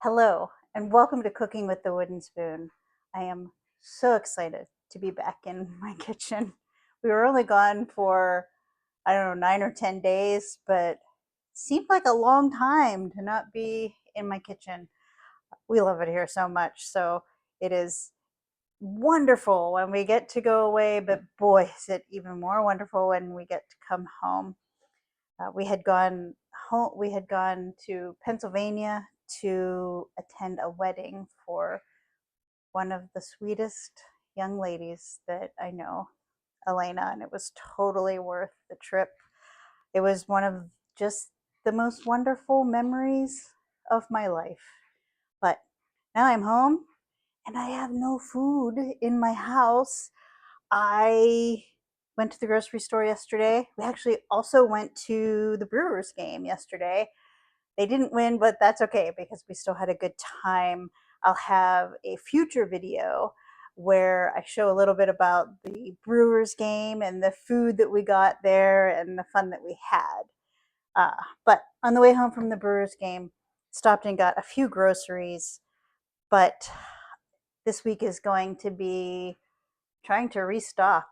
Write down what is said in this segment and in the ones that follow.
Hello, and welcome to Cooking with the Wooden Spoon. I am so excited to be back in my kitchen. We were only gone for, I don't know, 9 or 10 days, but it seemed like a long time to not be in my kitchen. We love it here so much, so it is wonderful when we get to go away, but boy, is it even more wonderful when we get to come home. We had gone to Pennsylvania to attend a wedding for one of the sweetest young ladies that I know, Elena, and it was totally worth the trip. It was one of just the most wonderful memories of my life. But now I'm home and I have no food in my house. I went to the grocery store yesterday. We actually also went to the Brewers game yesterday. They didn't win, but that's okay because we still had a good time. I'll have a future video where I show a little bit about the Brewers game and the food that we got there and the fun that we had. But on the way home from the Brewers game, stopped and got a few groceries. But this week is going to be trying to restock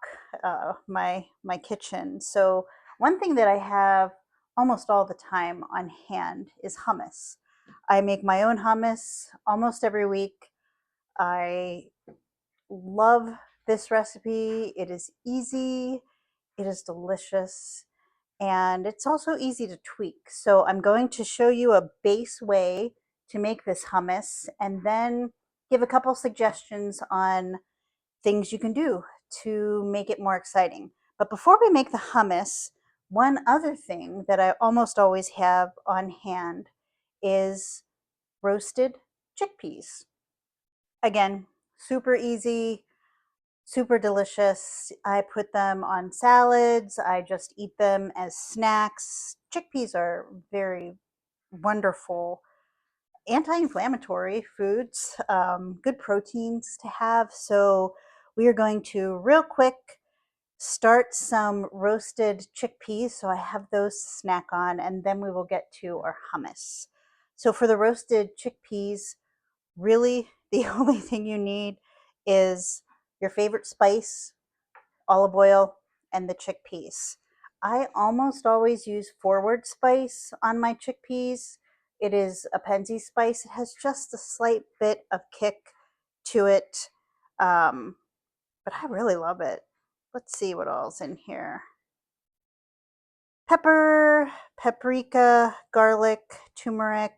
my kitchen. So one thing that I have almost all the time on hand is hummus. I make my own hummus almost every week. I love this recipe. It is easy, it is delicious, and it's also easy to tweak. So I'm going to show you a base way to make this hummus and then give a couple suggestions on things you can do to make it more exciting. But before we make the hummus, one other thing that I almost always have on hand is roasted chickpeas. Again, super easy, super delicious. I put them on salads. I just eat them as snacks. Chickpeas are very wonderful anti-inflammatory foods, good proteins to have. So we are going to real quick start some roasted chickpeas. So I have those to snack on, and then we will get to our hummus. So for the roasted chickpeas, really the only thing you need is your favorite spice, olive oil, and the chickpeas. I almost always use forward spice on my chickpeas. It is a Penzi spice. It has just a slight bit of kick to it, but I really love it. Let's see what all's in here. Pepper, paprika, garlic, turmeric,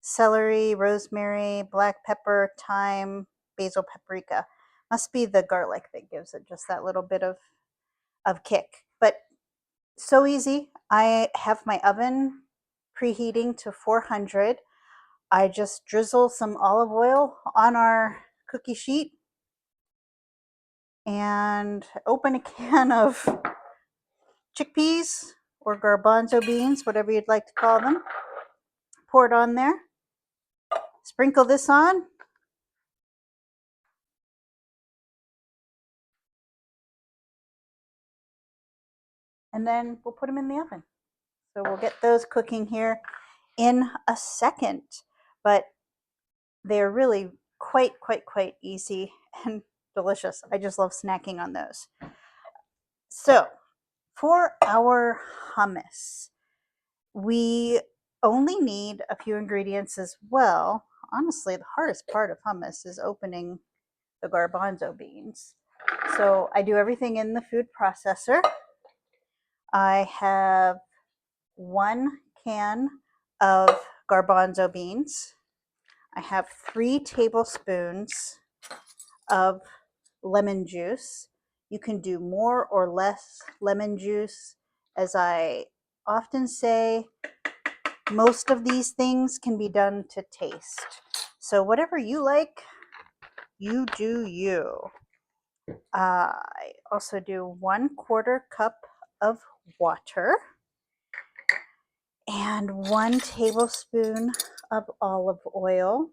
celery, rosemary, black pepper, thyme, basil, paprika. Must be the garlic that gives it just that little bit of kick. But so easy. I have my oven preheating to 400. I just drizzle some olive oil on our cookie sheet and open a can of chickpeas or garbanzo beans, whatever you'd like to call them. Pour it on there. Sprinkle this on. And then we'll put them in the oven. So we'll get those cooking here in a second. But they're really quite easy and delicious. I just love snacking on those. So for our hummus, we only need a few ingredients as well. Honestly, the hardest part of hummus is opening the garbanzo beans. So I do everything in the food processor. I have 1 can of garbanzo beans. I have 3 tablespoons of lemon juice. You can do more or less lemon juice. As I often say, most of these things can be done to taste. So whatever you like, you do you. I also do 1/4 cup of water and 1 tablespoon of olive oil.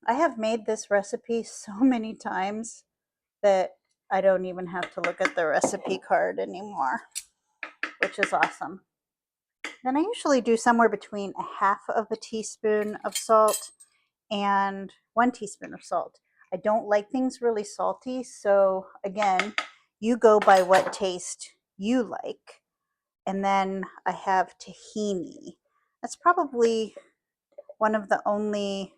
I have made this recipe so many times that I don't even have to look at the recipe card anymore, which is awesome. then I usually do somewhere between a half of a teaspoon of salt and 1 teaspoon of salt. I don't like things really salty, so again, you go by what taste you like. And then I have tahini. That's probably one of the only,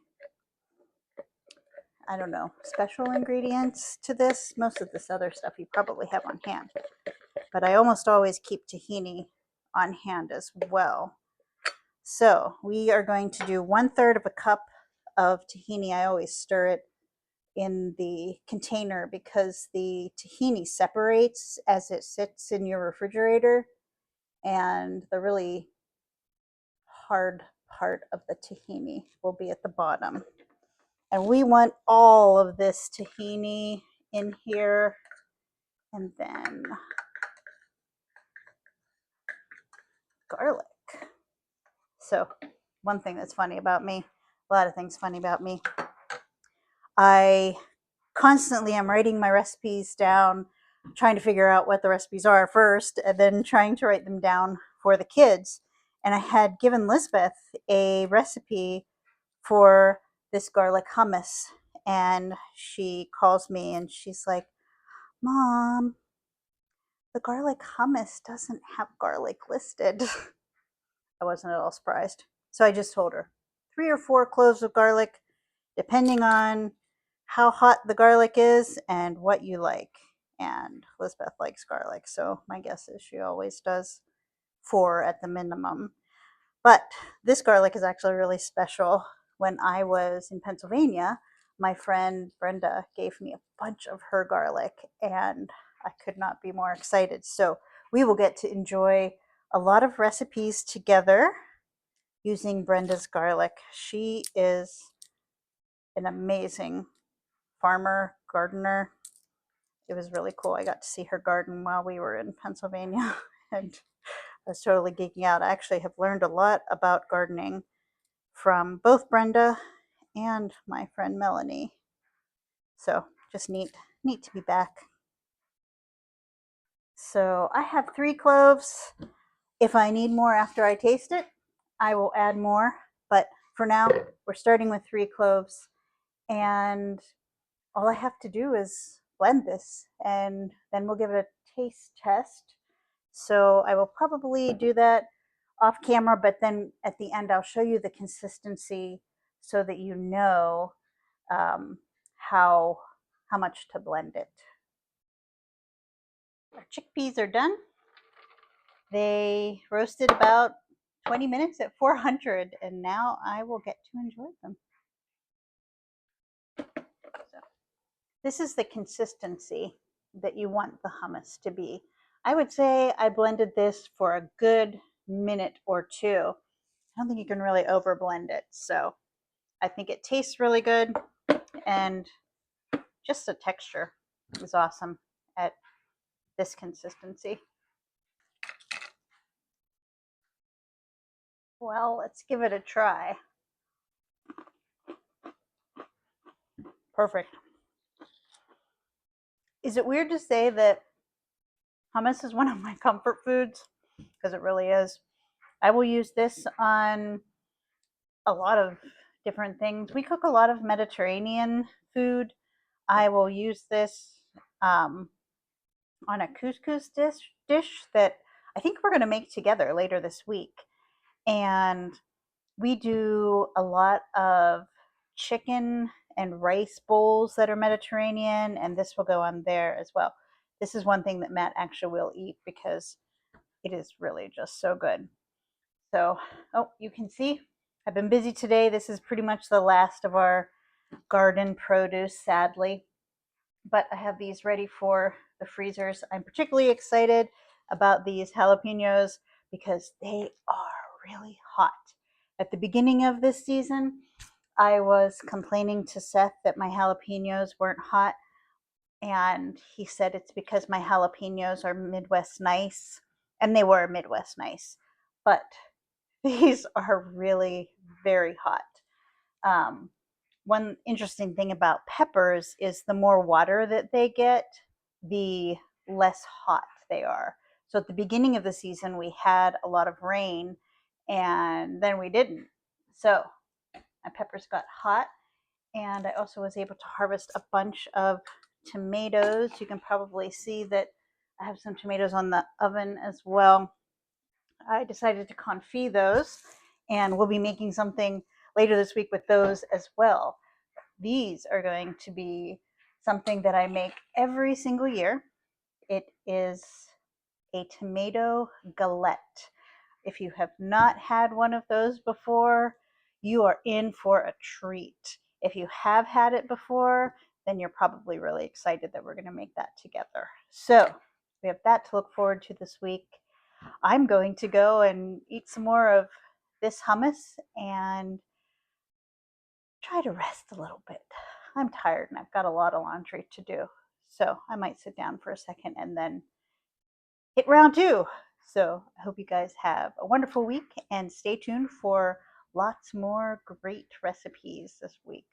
I don't know, special ingredients to this. Most of this other stuff you probably have on hand, but I almost always keep tahini on hand as well. So we are going to do 1/3 of a cup of tahini. I always stir it in the container because the tahini separates as it sits in your refrigerator, and the really hard part of the tahini will be at the bottom. And we want all of this tahini in here. And then garlic. So one thing that's funny about me, a lot of things funny about me, I constantly am writing my recipes down, trying to figure out what the recipes are first, and then trying to write them down for the kids. And I had given Lisbeth a recipe for this garlic hummus, and she calls me and she's like, Mom, the garlic hummus doesn't have garlic listed. I wasn't at all surprised. So I just told her 3 or 4 cloves of garlic, depending on how hot the garlic is and what you like. And Lisbeth likes garlic, so my guess is she always does 4 at the minimum. But this garlic is actually really special. When I was in Pennsylvania, my friend Brenda gave me a bunch of her garlic, and I could not be more excited. So we will get to enjoy a lot of recipes together using Brenda's garlic. She is an amazing farmer, gardener. It was really cool. I got to see her garden while we were in Pennsylvania, and I was totally geeking out. I actually have learned a lot about gardening from both Brenda and my friend Melanie. So just neat to be back. So I have 3 cloves. If I need more after I taste it, I will add more. But for now, we're starting with 3 cloves. And all I have to do is blend this, and then we'll give it a taste test. So I will probably do that off camera, but then at the end I'll show you the consistency so that you know how much to blend it. Our chickpeas are done. They roasted about 20 minutes at 400, and now I will get to enjoy them. So this is the consistency that you want the hummus to be. I would say I blended this for a good minute or 2. I don't think you can really over blend it. So I think it tastes really good, and just the texture is awesome at this consistency. Well, let's give it a try. Perfect. Is it weird to say that hummus is one of my comfort foods? Because it really is. I will use this on a lot of different things. We cook a lot of Mediterranean food. I will use this on a couscous dish that I think we're going to make together later this week. And we do a lot of chicken and rice bowls that are Mediterranean, and this will go on there as well. This is one thing that Matt actually will eat because it is really just so good. So, oh, you can see I've been busy today. This is pretty much the last of our garden produce, sadly. But I have these ready for the freezers. I'm particularly excited about these jalapenos because they are really hot. At the beginning of this season, I was complaining to Seth that my jalapenos weren't hot, and he said it's because my jalapenos are Midwest nice, and they were Midwest nice. But these are really very hot. One interesting thing about peppers is the more water that they get, the less hot they are. So at the beginning of the season, we had a lot of rain, and then we didn't. So my peppers got hot, and I also was able to harvest a bunch of tomatoes. You can probably see that I have some tomatoes on the oven as well. I decided to confit those, and we'll be making something later this week with those as well. These are going to be something that I make every single year. It is a tomato galette. If you have not had one of those before, you are in for a treat. If you have had it before, then you're probably really excited that we're going to make that together. So we have that to look forward to this week. I'm going to go and eat some more of this hummus and try to rest a little bit. I'm tired and I've got a lot of laundry to do. So I might sit down for a second and then hit round two. So I hope you guys have a wonderful week and stay tuned for lots more great recipes this week.